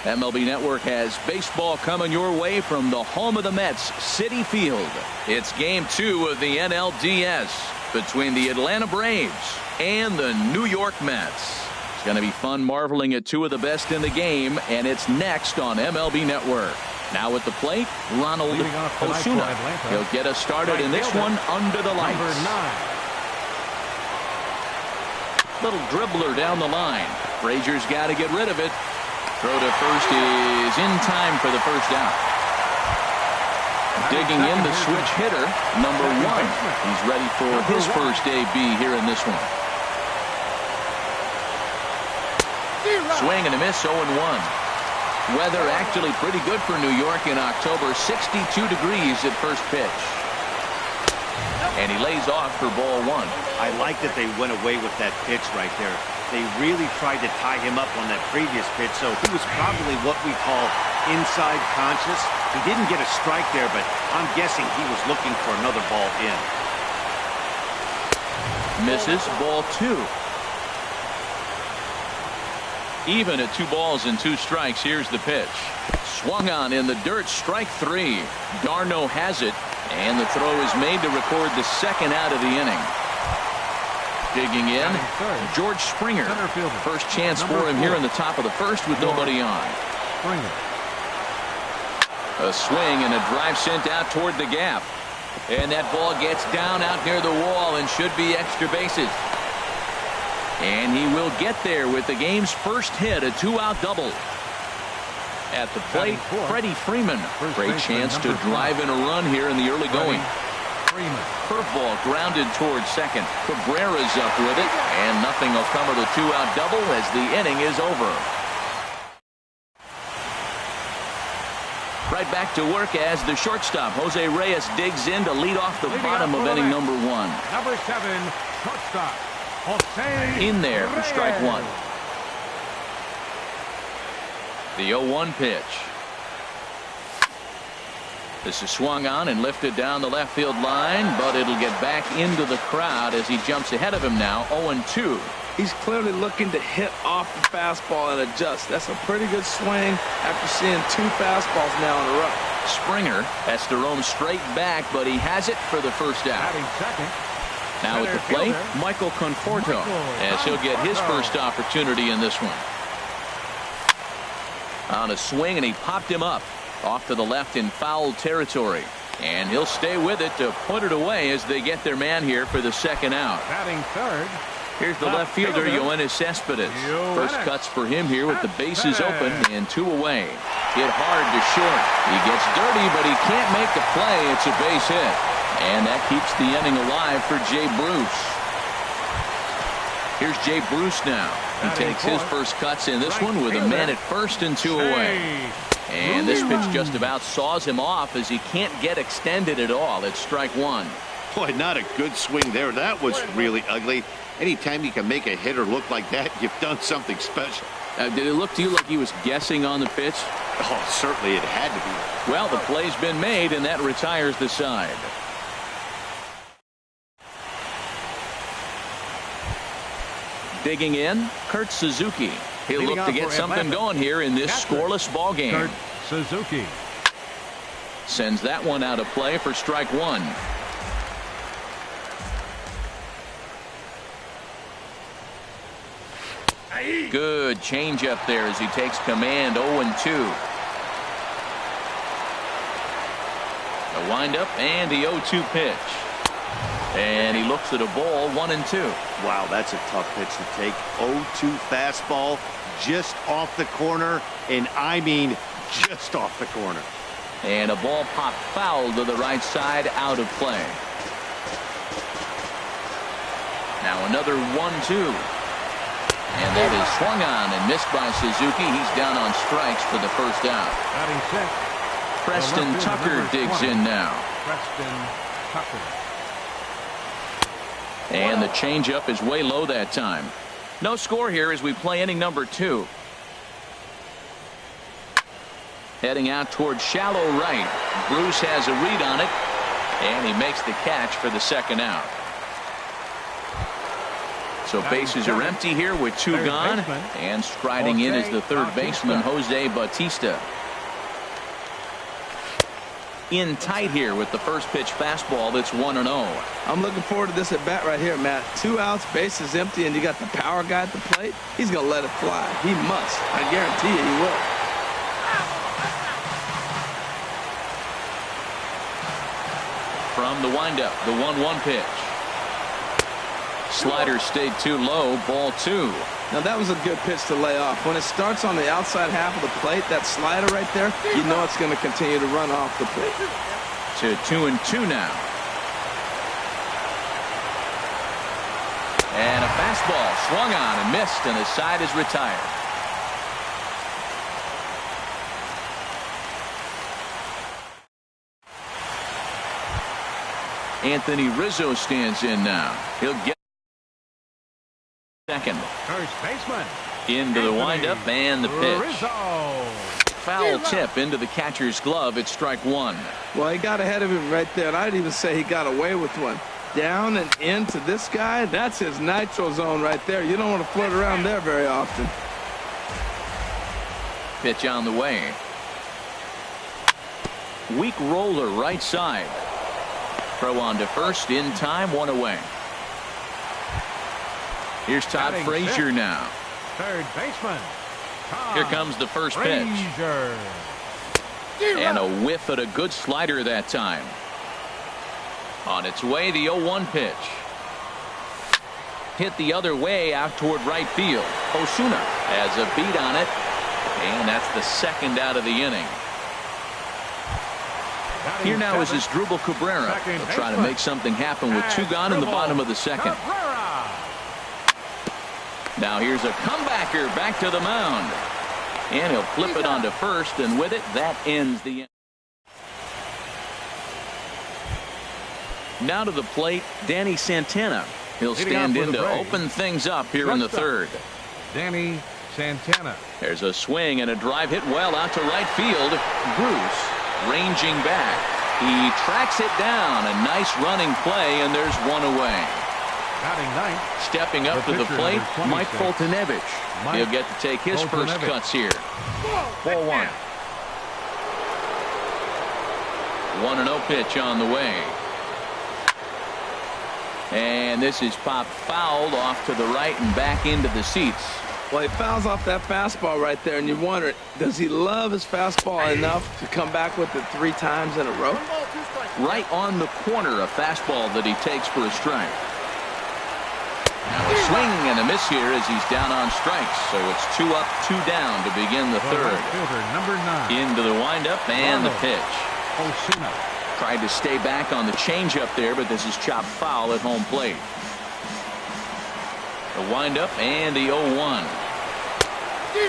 MLB Network has baseball coming your way from the home of the Mets, Citi Field. It's Game 2 of the NLDS between the Atlanta Braves and the New York Mets. It's going to be fun marveling at two of the best in the game, and it's next on MLB Network. Now at the plate, Ronald Osuna. He'll get us started in this one under the lights. Little dribbler down the line. Frazier's got to get rid of it. Throw to first is in time for the first out. Digging in the switch hitter, number 1. He's ready for his first AB here in this one. Swing and a miss, 0-1. Weather actually pretty good for New York in October, 62 degrees at first pitch. And he lays off for ball 1. I like that they went away with that pitch right there. They really tried to tie him up on that previous pitch, so he was probably what we call inside conscious. He didn't get a strike there, but I'm guessing he was looking for another ball in. Misses, ball 2. Even at 2 balls and 2 strikes. Here's the pitch. Swung on in the dirt, strike 3. Darno has it, and the throw is made to record the second out of the inning. Digging in, George Springer. First chance for him here in the top of the first with nobody on. A swing and a drive sent out toward the gap. And that ball gets down out near the wall and should be extra bases. And he will get there with the game's first hit, a 2-out double. At the plate, Freddie Freeman. Great chance to drive in a run here in the early going. Curveball grounded towards second. Cabrera's up with it, and nothing will come of the 2-out double as the inning is over. Right back to work as the shortstop, Jose Reyes, digs in to lead off the bottom of inning number 1. Number 7, shortstop, Jose in there for strike 1. The 0-1 pitch. This is swung on and lifted down the left field line, but it'll get back into the crowd as he jumps ahead of him now, 0-2. He's clearly looking to hit off the fastball and adjust. That's a pretty good swing after seeing 2 fastballs now in a row. Springer has to roam straight back, but he has it for the first out. Now at the plate, Michael Conforto, as he'll get his first opportunity in this one. On a swing, and he popped him up off to the left in foul territory, and he'll stay with it to put it away as they get their man here for the second out. Batting third, here's the left fielder, Yoenis Cespedes. First cuts for him here with the bases open and 2 away. Hit hard to short. He gets dirty, but he can't make the play. It's a base hit, and that keeps the inning alive for Jay Bruce. Here's Jay Bruce now. He takes his first cuts in this one with a man at first and 2 away. And this pitch just about saws him off as he can't get extended at all. It's strike 1. Boy, not a good swing there. That was really ugly. Anytime you can make a hitter look like that, you've done something special. Did it look to you like he was guessing on the pitch? Oh, certainly it had to be. Well, the play's been made, and that retires the side. Digging in, Kurt Suzuki. He'll look to get something going here in this scoreless ball game. Kurt Suzuki sends that one out of play for strike 1. Good changeup there as he takes command. 0-2. A windup and the 0-2 pitch. And he looks at a ball, 1-2. Wow, that's a tough pitch to take. 0-2 fastball just off the corner, and I mean just off the corner. And a ball popped foul to the right side, out of play. Now another 1-2. And that is swung on and missed by Suzuki. He's down on strikes for the first out. Batting sixth, Preston Tucker digs in now. Preston Tucker. And the changeup is way low that time. No score here as we play inning number 2. Heading out towards shallow right. Bruce has a read on it, and he makes the catch for the second out. So bases are empty here with two gone. And striding in is the third baseman, Jose Bautista. In tight here with the first pitch fastball that's 1-0. I'm looking forward to this at bat right here, Matt. 2 outs, bases empty, and you got the power guy at the plate. He's going to let it fly. He must. I guarantee you he will. From the windup, the 1-1 pitch. Slider stayed too low, ball 2. Now that was a good pitch to lay off. When it starts on the outside half of the plate, that slider right there, you know it's going to continue to run off the plate. To 2-2 now. And a fastball swung on and missed, and his side is retired. Anthony Rizzo stands in now. He'll get second. First baseman. Into the windup and the pitch. Rizzo. Foul tip into the catcher's glove. It's strike 1. Well, he got ahead of him right there, and I'd even say he got away with one. Down and into this guy, that's his nitro zone right there. You don't want to float around there very often. Pitch on the way. Weak roller right side. Throw on to first in time, 1 away. Here's Todd Frazier now. Third baseman. Here comes the first pitch. And a whiff at a good slider that time. On its way, the 0-1 pitch. Hit the other way out toward right field. Osuna has a beat on it. And that's the second out of the inning. Here now is Asdrubal Cabrera. He'll try to make something happen with 2 gone in the bottom of the second. Now here's a comebacker back to the mound. And he'll flip it onto first, and with it, that ends the inning. Now to the plate, Danny Santana. He'll stand in to open things up here in the third. Danny Santana. There's a swing and a drive hit well out to right field. Bruce ranging back. He tracks it down. A nice running play, and there's 1 away. Batting ninth. Stepping up to the plate, Mike Foltynewicz. He'll get to take his first cuts here. Ball 1. 1-0 pitch on the way. And this is popped fouled off to the right and back into the seats. Well, he fouls off that fastball right there, and you wonder, does he love his fastball enough to come back with it 3 times in a row? Right on the corner, a fastball that he takes for a strike. Now a swing and a miss here as he's down on strikes. So it's 2 up, 2 down to begin the third. Number 9. Into the windup and the pitch. Osuna. Tried to stay back on the changeup there, but this is chopped foul at home plate. The windup and the 0-1.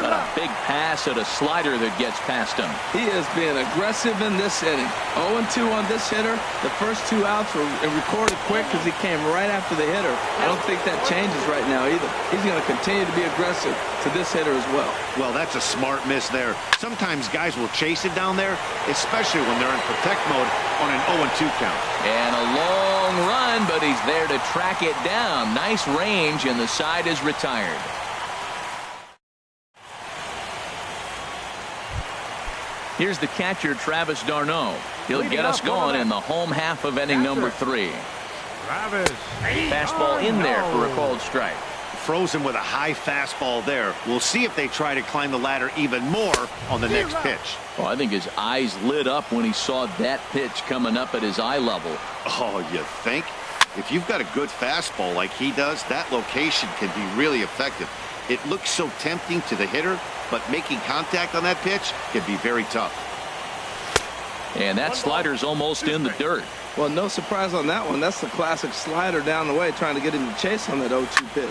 Got a big pass at a slider that gets past him. He is being aggressive in this inning. 0-2 on this hitter. The first 2 outs were recorded quick because he came right after the hitter. I don't think that changes right now either. He's going to continue to be aggressive to this hitter as well. Well, that's a smart miss there. Sometimes guys will chase it down there, especially when they're in protect mode on an 0-2 count. And a long run, but he's there to track it down. Nice range, and the side is retired. Here's the catcher, Travis d'Arnaud. He'll get us going in the home half of inning number 3. Travis. Fastball in there for a called strike. Frozen with a high fastball there. We'll see if they try to climb the ladder even more on the next pitch. Well, I think his eyes lit up when he saw that pitch coming up at his eye level. Oh, you think? If you've got a good fastball like he does, that location can be really effective. It looks so tempting to the hitter, but making contact on that pitch can be very tough. And that slider's almost in the dirt. Well, no surprise on that one. That's the classic slider down the way, trying to get him to chase on that 0-2 pitch.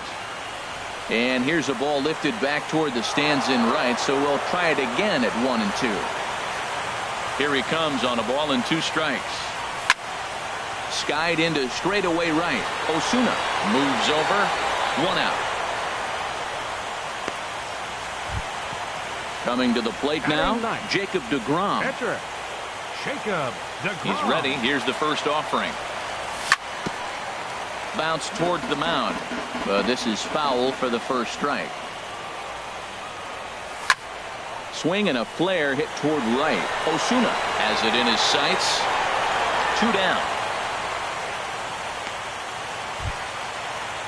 And here's a ball lifted back toward the stands in right, so we'll try it again at 1-2. Here he comes on a ball and 2 strikes. Skied into straightaway right. Osuna moves over. 1 out. Coming to the plate now, Jacob deGrom. Catcher, Jacob deGrom. He's ready. Here's the first offering. bounce towards the mound. But this is foul for the first strike. Swing and a flare hit toward right. Osuna has it in his sights. 2 down.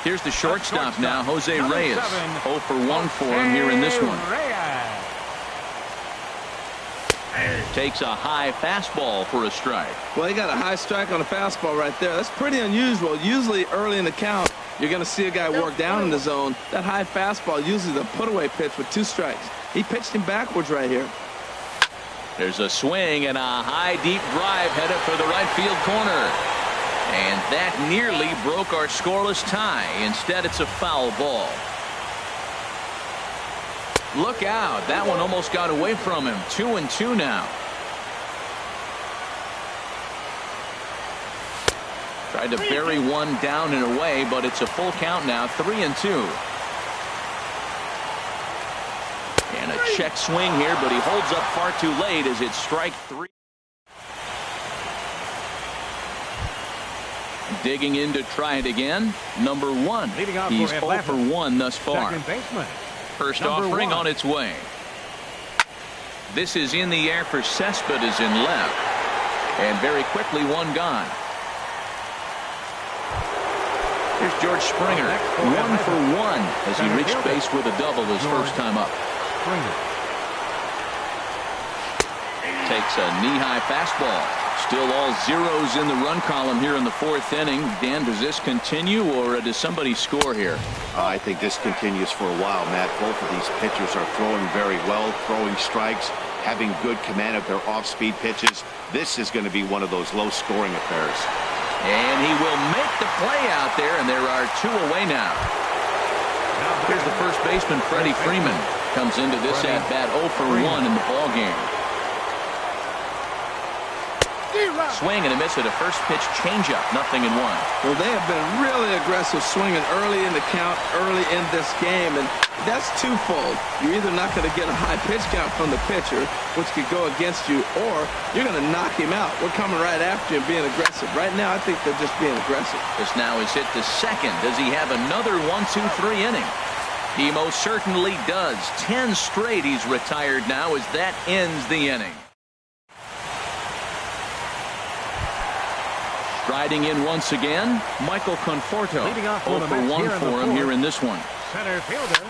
Here's the shortstop now, Jose Reyes. 0 for 1 for him here in this one. Takes a high fastball for a strike. Well, he got a high strike on a fastball right there. That's pretty unusual. Usually early in the count, you're going to see a guy work down in the zone. That high fastball, usually the put-away pitch with 2 strikes. He pitched him backwards right here. There's a swing and a high deep drive headed for the right field corner. And that nearly broke our scoreless tie. Instead, it's a foul ball. Look out. That one almost got away from him. 2-2 now. Tried to bury one down and away, but it's a full count now. 3-2. And a check swing here, but he holds up far too late as it's strike 3. Digging in to try it again. Number 1. He's 0 for 1 thus far. First offering on its way. This is in the air for Cespedes in left. And very quickly one gone. Here's George Springer. 1 for 1 as he reached base with a double his first time up. Takes a knee-high fastball. Still all zeros in the run column here in the 4th inning. Dan, does this continue or does somebody score here? I think this continues for a while, Matt. Both of these pitchers are throwing very well, throwing strikes, having good command of their off-speed pitches. This is going to be one of those low-scoring affairs. And he will make the play out there, and there are 2 away now. Here's the first baseman, Freddie Freeman. Comes into this at-bat 0 for 1 in the ballgame. Swing and a miss at a first pitch changeup. 0-1. Well, they have been really aggressive swinging early in the count, early in this game, and that's twofold. You're either not going to get a high pitch count from the pitcher, which could go against you, or you're going to knock him out. We're coming right after him, being aggressive. Right now, I think they're just being aggressive. This now is hit to second. Does he have another 1-2-3 inning? He most certainly does. 10 straight he's retired now as that ends the inning. Striding in once again, Michael Conforto. 0 for 1 for him here in this one. Center fielder,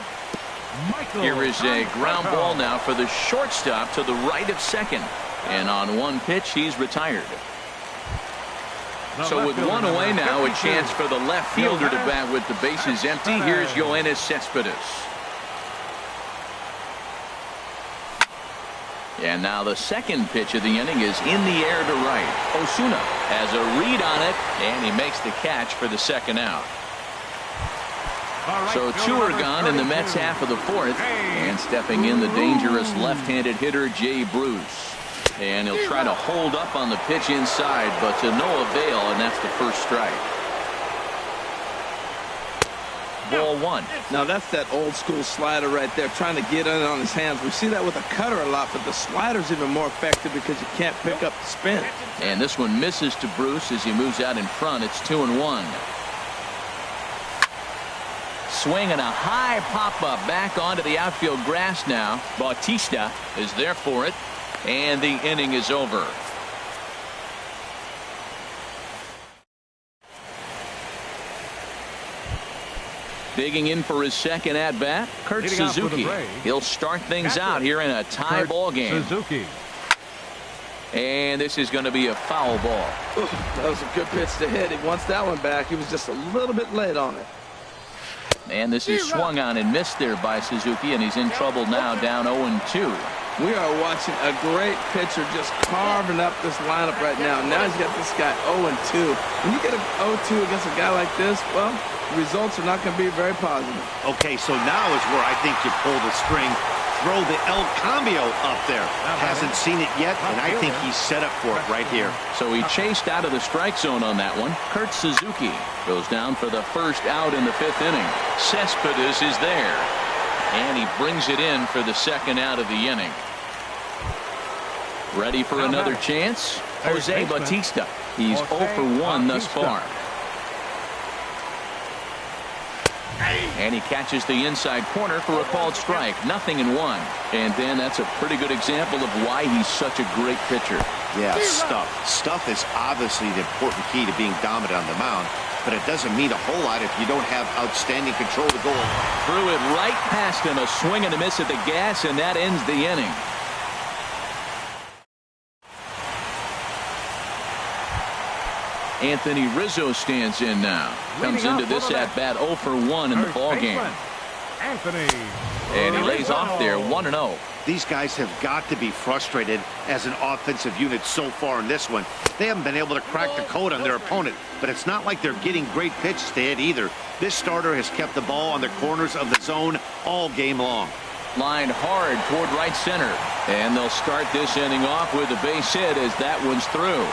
Michael. Here is a ground ball now for the shortstop to the right of second. And on one pitch, he's retired. So with one away now, a chance for the left fielder to bat with the bases empty. Here's Yoenis Cespedes. And now the second pitch of the inning is in the air to right. Osuna has a read on it, and he makes the catch for the second out. So 2 are gone in the Mets half of the 4th. And stepping in the dangerous left-handed hitter, Jay Bruce. And he'll try to hold up on the pitch inside, but to no avail, and that's the first strike. Ball 1. Now that's that old school slider right there, trying to get in on his hands. We see that with a cutter a lot, but the slider's even more effective because you can't pick up the spin. And this one misses to Bruce as he moves out in front. It's 2-1. Swing and a high pop-up back onto the outfield grass now. Bautista is there for it, and the inning is over. Digging in for his second at-bat, Kurt Suzuki. He'll start things out here in a tie ball game. Suzuki. And this is going to be a foul ball. That was a good pitch to hit. He wants that one back. He was just a little bit late on it. And this is swung on and missed there by Suzuki, and he's in trouble now, down 0-2. We are watching a great pitcher just carving up this lineup right now. Now he's got this guy 0-2. When you get an 0-2 against a guy like this, well, the results are not going to be very positive. Okay, so now is where I think you pull the string. Throw the El Cambio up there. Hasn't seen it yet, and I think he's set up for it right here. So he chased out of the strike zone on that one. Kurt Suzuki goes down for the first out in the 5th inning. Cespedes is there, and he brings it in for the second out of the inning. Ready for another chance? Jose Bautista. He's 0 for 1 thus far. And he catches the inside corner for a called strike. 0-1. And then that's a pretty good example of why he's such a great pitcher. Yeah, stuff. Stuff is obviously the important key to being dominant on the mound, but it doesn't mean a whole lot if you don't have outstanding control of the goal. Threw it right past him. A swing and a miss at the gas, and that ends the inning. Anthony Rizzo stands in now. Comes into this at bat 0 for 1 in the ball game. Anthony. And he lays off there 1-0. These guys have got to be frustrated as an offensive unit so far in this one. They haven't been able to crack the code on their opponent, but it's not like they're getting great pitches to hit either. This starter has kept the ball on the corners of the zone all game long. Lined hard toward right center. And they'll start this inning off with a base hit as that one's through.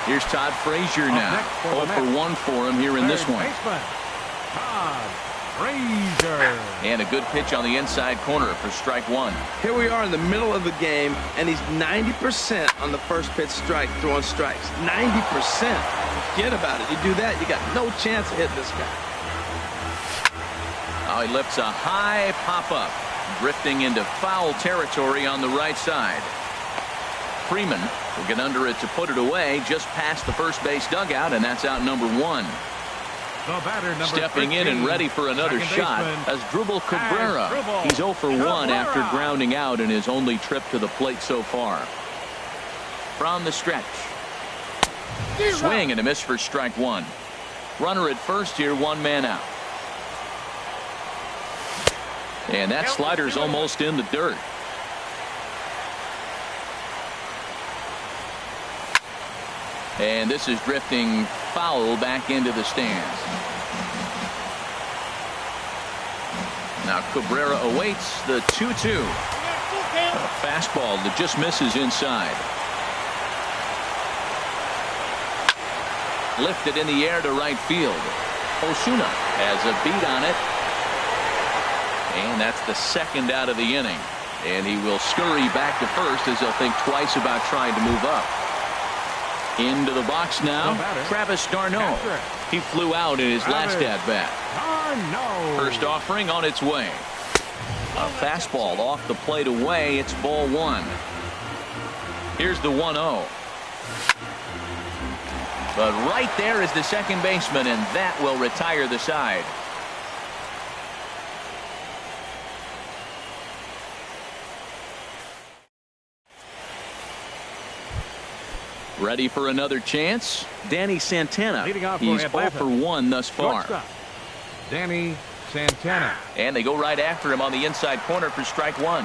Here's Todd Frazier now. 0 for 1 for him here in this one. Todd Frazier. And a good pitch on the inside corner for strike 1. Here we are in the middle of the game, and he's 90% on the first pitch strike, throwing strikes. 90%. Forget about it. You do that, you got no chance of hitting this guy. Oh, he lifts a high pop-up, drifting into foul territory on the right side. Freeman will get under it to put it away just past the first base dugout, and that's out number 1. The batter, number Stepping 13, in and ready for another shot as Dribble Cabrera. He's 0 for 1 after grounding out in his only trip to the plate so far. From the stretch. Swing and a miss for strike 1. Runner at first here, 1 man out. And that slider's almost in the dirt. And this is drifting foul back into the stands. Now Cabrera awaits the 2-2. A fastball that just misses inside. Lifted in the air to right field. Osuna has a beat on it. And that's the second out of the inning. And he will scurry back to first as he'll think twice about trying to move up. Into the box now, Travis d'Arnaud. He flew out in his last at-bat. First offering on its way. A fastball off the plate away. It's ball 1. Here's the 1-0. But right there is the second baseman, and that will retire the side. Ready for another chance? Danny Santana. He's 0 for 1 thus far. Danny Santana. And they go right after him on the inside corner for strike 1.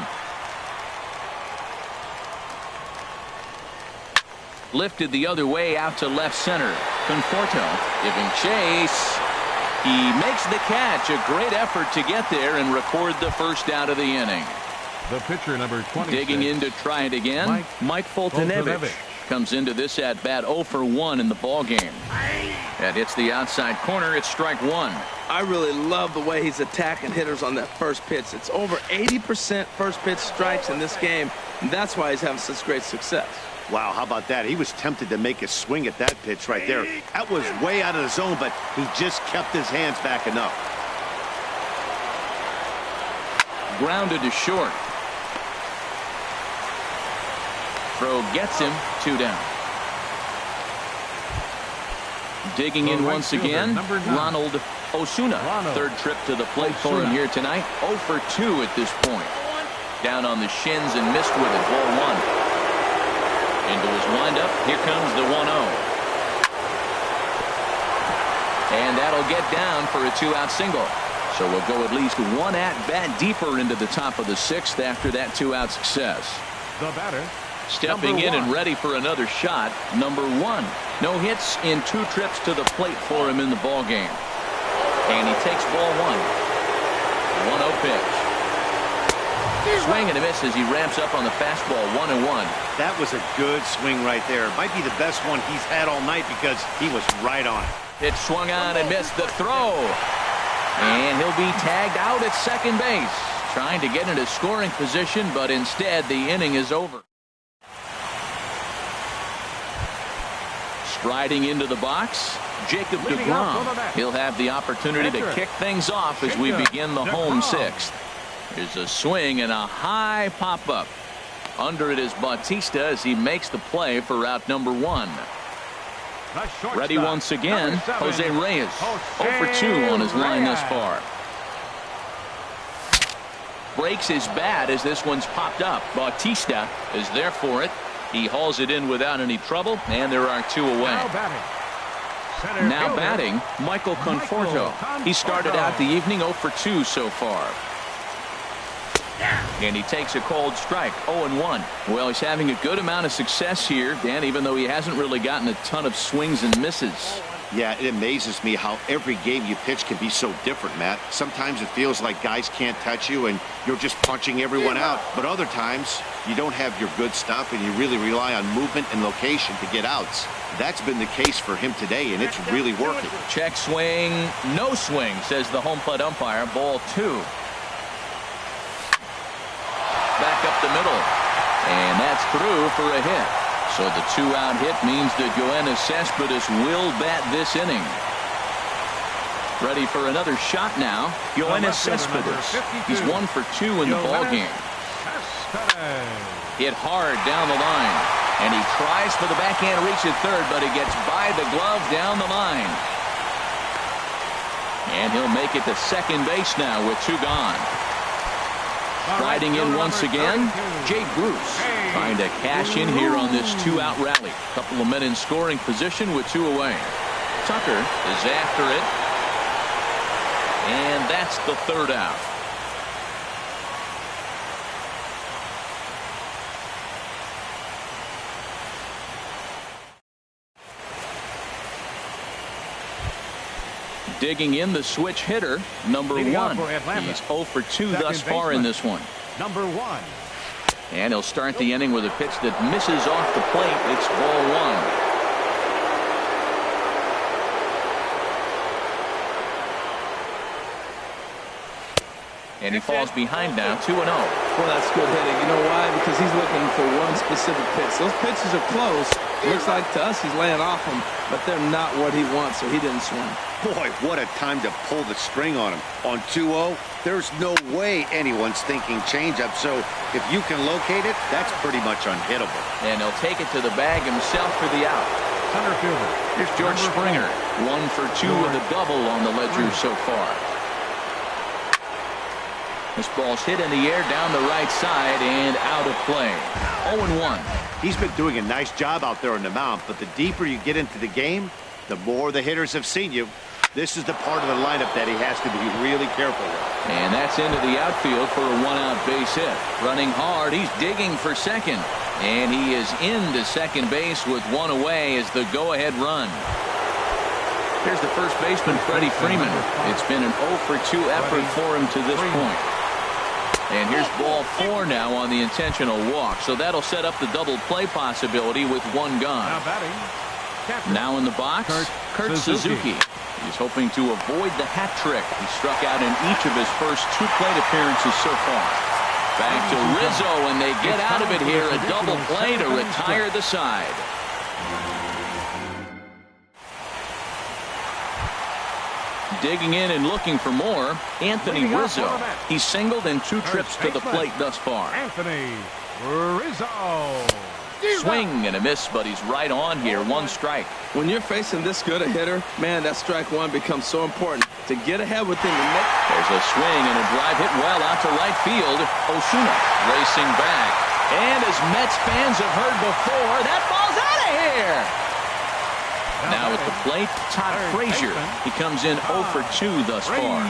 Lifted the other way out to left center. Conforto giving chase. He makes the catch. A great effort to get there and record the first out of the inning. The pitcher, number 26. Digging in to try it again. Mike Foltynewicz comes into this at bat 0 for 1 in the ball game. That hits the outside corner. It's strike 1. I really love the way he's attacking hitters on that first pitch. It's over 80% first pitch strikes in this game, and that's why he's having such great success. Wow, how about that? He was tempted to make a swing at that pitch right there. That was way out of the zone, but he just kept his hands back enough. Grounded to short. Throw gets him. 2 down. Digging in once again, Ronald Osuna. Third trip to the plate for him here tonight. 0 for 2 at this point. Down on the shins and missed with it. Ball 1. Into his windup. Here comes the 1-0. And that'll get down for a 2-out single. So we'll go at least 1 at-bat deeper into the top of the 6th after that 2-out success. The batter. Stepping in and ready for another shot, number 1. No hits in 2 trips to the plate for him in the ball game. And he takes ball 1. 1-0 pitch. Swing and a miss as he ramps up on the fastball. 1-1. That was a good swing right there. Might be the best one he's had all night because he was right on it. It swung on and missed the throw. And he'll be tagged out at second base. Trying to get into scoring position, but instead the inning is over. Striding into the box, Jacob deGrom. He'll have the opportunity to kick things off as we begin the home sixth. There's a swing and a high pop-up. Under it is Bautista as he makes the play for out number 1. Ready once again, Jose Reyes. 0 for 2 on his line thus far. Breaks his bat as this one's popped up. Bautista is there for it. He hauls it in without any trouble, and there are 2 away. Now batting, Michael Conforto. He started out the evening 0 for 2 so far. And he takes a cold strike, 0-1. Well, he's having a good amount of success here, Dan, even though he hasn't really gotten a ton of swings and misses. Yeah, it amazes me how every game you pitch can be so different, Matt. Sometimes it feels like guys can't touch you and you're just punching everyone out. But other times, you don't have your good stuff and you really rely on movement and location to get outs. That's been the case for him today, and it's really working. Check swing, no swing, says the home plate umpire. Ball 2. Back up the middle, and that's through for a hit. So the 2-out hit means that Yoenis Cespedes will bat this inning. Ready for another shot now. Yoenis Cespedes. He's 1 for 2 in the ballgame. Hit hard down the line, and he tries for the backhand reach at third, but he gets by the glove down the line. And he'll make it to second base now with 2 gone. Riding in once again, Jay Bruce trying to cash in here on this 2-out rally. Couple of men in scoring position with 2 away. Tucker is after it, and that's the 3rd out. Digging in the switch hitter, number 1. He's 0 for 2 thus far in this one. Number 1. And he'll start the inning with a pitch that misses off the plate. It's ball 1. And he falls behind now, 2-0. Well, that's good hitting. You know why? Because he's looking for one specific pitch. Those pitches are close. Looks like to us he's laying off them, but they're not what he wants, so he didn't swing. Boy, what a time to pull the string on him. On 2-0, there's no way anyone's thinking changeup, so if you can locate it, that's pretty much unhittable. And he'll take it to the bag himself for the out. Center fielder. Here's George Springer. 1 for 2 with a double on the ledger so far. This ball's hit in the air down the right side and out of play. 0-1. He's been doing a nice job out there on the mound, but the deeper you get into the game, the more the hitters have seen you. This is the part of the lineup that he has to be really careful with. And that's into the outfield for a 1-out base hit. Running hard, he's digging for second. And he is into second base with 1 away as the go-ahead run. Here's the first baseman, Freddie Freeman. It's been an 0 for 2 effort for him to this point. And here's ball 4 now on the intentional walk. So that'll set up the double play possibility with 1 gone. Now in the box, Kurt Suzuki. He's hoping to avoid the hat trick. He struck out in each of his first 2 plate appearances so far. Back to Rizzo, and they get out of it here. A double play to retire the side. Digging in and looking for more, Anthony Rizzo. He's singled in 2 trips to the plate thus far. Anthony Rizzo. Swing and a miss, but he's right on here. 1 strike. When you're facing this good a hitter, man, that strike 1 becomes so important to get ahead with him. There's a swing and a drive hit well out to right field. Osuna racing back. And as Mets fans have heard before, that ball's out of here. Now at the plate, Todd Frazier. He comes in 0 for 2 thus far.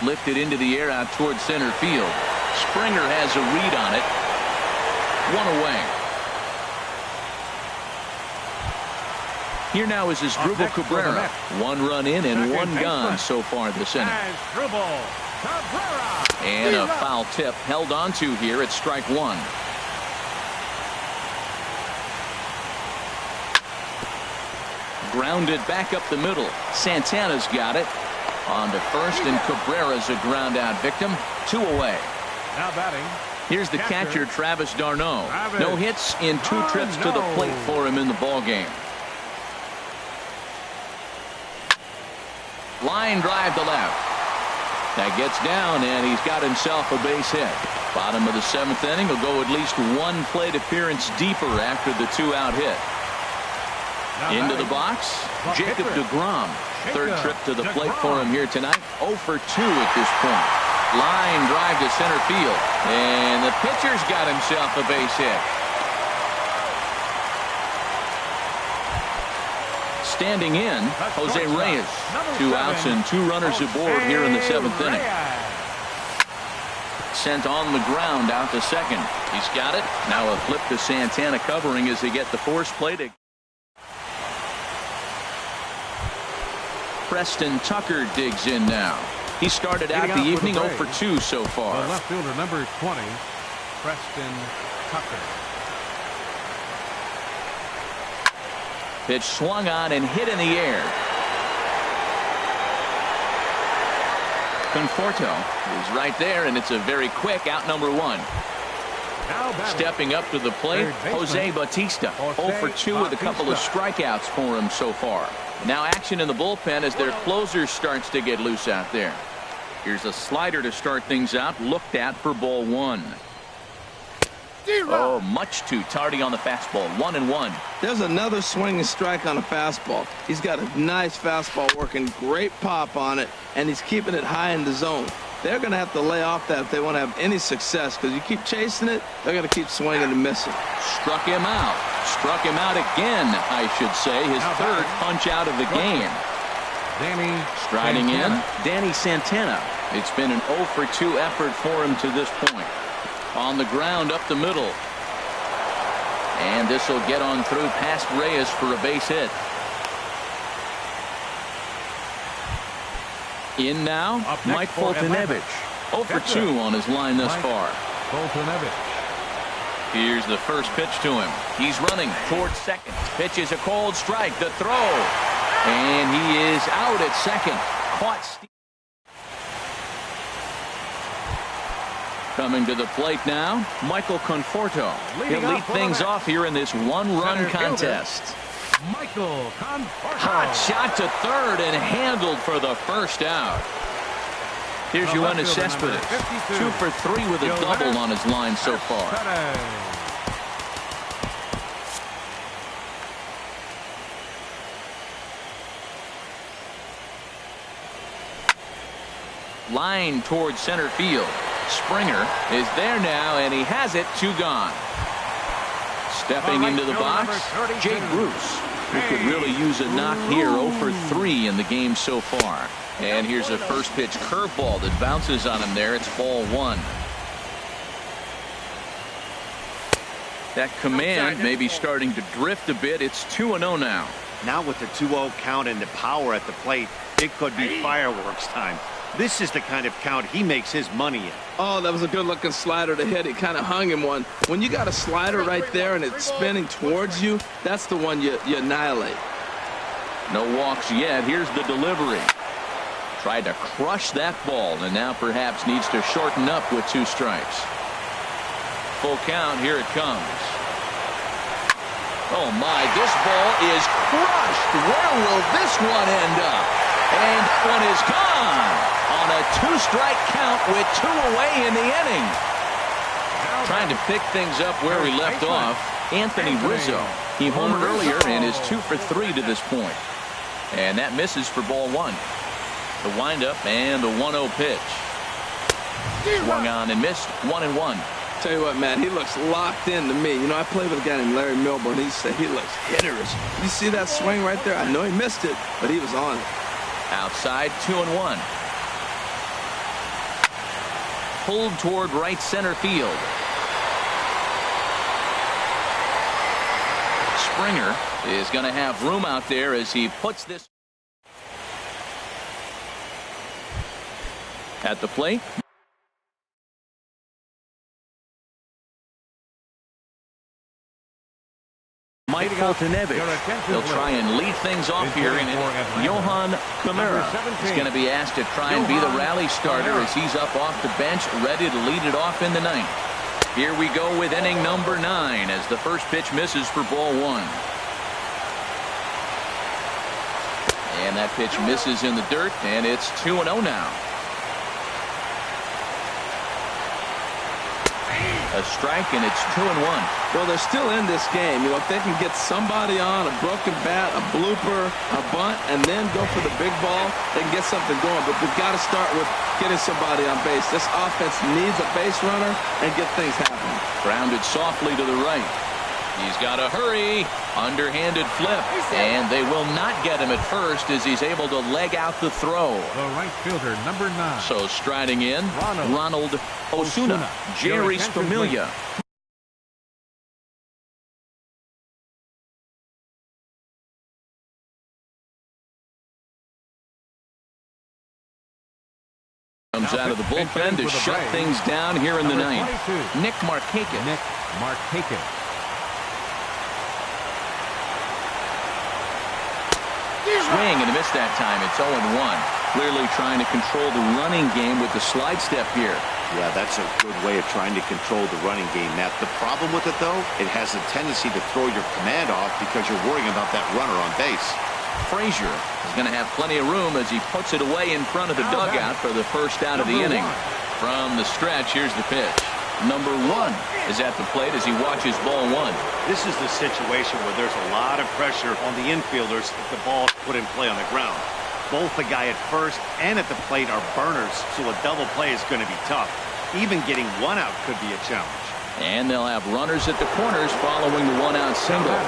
Lifted into the air out towards center field. Springer has a read on it. 1 away. Here now is Asdrubal Cabrera. 1 run in and 1 gone so far this inning. And a foul tip held on to here at strike 1. Grounded back up the middle. Santana's got it. On to first, and Cabrera's a ground out victim. 2 away. Now batting, Here's the catcher, Travis d'Arnaud. No hits in 2 trips to the plate for him in the ball game. Line drive to left. That gets down, and he's got himself a base hit. Bottom of the 7th inning. He'll go at least 1 plate appearance deeper after the 2-out hit. Into the box, Jacob deGrom. 3rd trip to the plate for him here tonight. 0 for 2 at this point. Line drive to center field. And the pitcher's got himself a base hit. Standing in, Jose Reyes. 2 outs and 2 runners aboard here in the 7th inning. Sent on the ground out to second. He's got it. Now a flip to Santana covering as they get the force plate. Preston Tucker digs in now. He started out the evening 0 for 2 so far. The left fielder, number 20, Preston Tucker. Pitch swung on and hit in the air. Conforto is right there, and it's a very quick out, number 1. Stepping up to the plate, Jose Bautista. 0 for 2 with a couple of strikeouts for him so far. Now action in the bullpen as their closer starts to get loose out there. Here's a slider to start things out, looked at for ball 1. Oh, much too tardy on the fastball. 1-1. There's another swinging strike on a fastball. He's got a nice fastball working, great pop on it, and he's keeping it high in the zone. They're going to have to lay off that if they want to have any success, because you keep chasing it, they're going to keep swinging and missing. Struck him out. Struck him out again, I should say. His 3rd punch out of the game. Striding in, Danny Santana. It's been an 0 for 2 effort for him to this point. On the ground up the middle. And this will get on through past Reyes for a base hit. In now, Mike Foltynewicz. 0 for 2 on his line thus far. Here's the first pitch to him. He's running towards second. Pitch is a cold strike. The throw. And he is out at second. Caught. Coming to the plate now, Michael Conforto. He'll lead things off here in this 1-run contest. Michael Conforto. Hot shot to third and handled for the first out. Here's Yoenis Cespedes. 2 for 3 with a double on his line so far. Line towards center field. Springer is there now, and he has it. 2 gone. Stepping into the box, Jake Bruce, who could really use a knock here. 0 for 3 in the game so far. And here's a first pitch curveball that bounces on him there. It's ball 1. That command may be starting to drift a bit. It's 2-0 now. Now with the 2-0 count and the power at the plate, it could be fireworks time. This is the kind of count he makes his money in. Oh, that was a good-looking slider to hit. He kind of hung him one. When you got a slider right there and it's spinning towards you, that's the one you annihilate. No walks yet. Here's the delivery. Tried to crush that ball, and now perhaps needs to shorten up with 2 strikes. Full count. Here it comes. Oh, my. This ball is crushed. Where will this one end up? And that one is gone on a 2-strike count with 2 away in the inning. Trying to pick things up where we left off, Anthony Rizzo. He homered earlier and is 2 for 3 to this point. And that misses for ball 1. The windup and the 1-0 pitch. Swung on and missed. 1-1. Tell you what, Matt, he looks locked in to me. You know, I played with a guy named Larry Milburn. He said he looks hitterish. You see that swing right there? I know he missed it, but he was on it. Outside, 2-1. Pulled toward right center field. Springer is going to have room out there as he puts this at the plate. Mike Foltynewicz. They'll try and lead things off here, and Johan Camara is going to be asked to try and be the rally starter as he's up off the bench, ready to lead it off in the ninth. Here we go with inning number 9 as the first pitch misses for ball 1. And that pitch misses in the dirt, and it's 2-0 now. A strike, and it's 2-1. Well, they're still in this game. You know, if they can get somebody on, a broken bat, a blooper, a bunt, and then go for the big ball, they can get something going. But they've got to start with getting somebody on base. This offense needs a base runner and get things happening. Grounded softly to the right. He's got to hurry. Underhanded flip. And they will not get him at first as he's able to leg out the throw. The right fielder, number 9. So striding in, Ronald Osuna. Jerry's familiar. Comes out of the bullpen to shut things down here in the ninth. Nick Markakis. Nick Markakis. Swing and a miss that time. It's 0-1. Clearly trying to control the running game with the slide step here. Yeah, that's a good way of trying to control the running game, Matt. The problem with it, though, it has a tendency to throw your command off because you're worrying about that runner on base. Frazier is going to have plenty of room as he puts it away in front of the dugout for the first out of the inning. From the stretch, here's the pitch. Number 1 is at the plate as he watches ball 1. This is the situation where there's a lot of pressure on the infielders if the ball is put in play on the ground. Both the guy at first and at the plate are burners, so a double play is going to be tough. Even getting one out could be a challenge. And they'll have runners at the corners following the one-out single.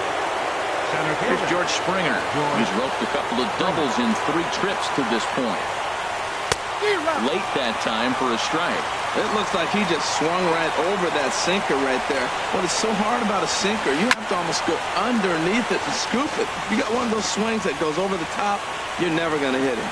Here's George Springer. He's roped a couple of doubles in 3 trips to this point. Late that time for a strike. It looks like he just swung right over that sinker right there. What is so hard about a sinker, you have to almost go underneath it to scoop it. You got one of those swings that goes over the top, you're never going to hit him.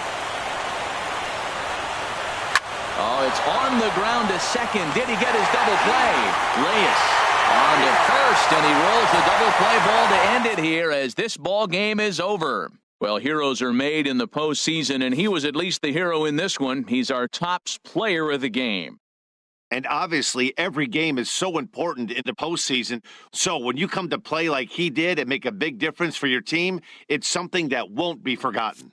Oh, it's on the ground to second. Did he get his double play? Reyes on to first, and he rolls the double play ball to end it here as this ball game is over. Well, heroes are made in the postseason, and he was at least the hero in this one. He's our top player of the game. And obviously, every game is so important in the postseason. So when you come to play like he did and make a big difference for your team, it's something that won't be forgotten.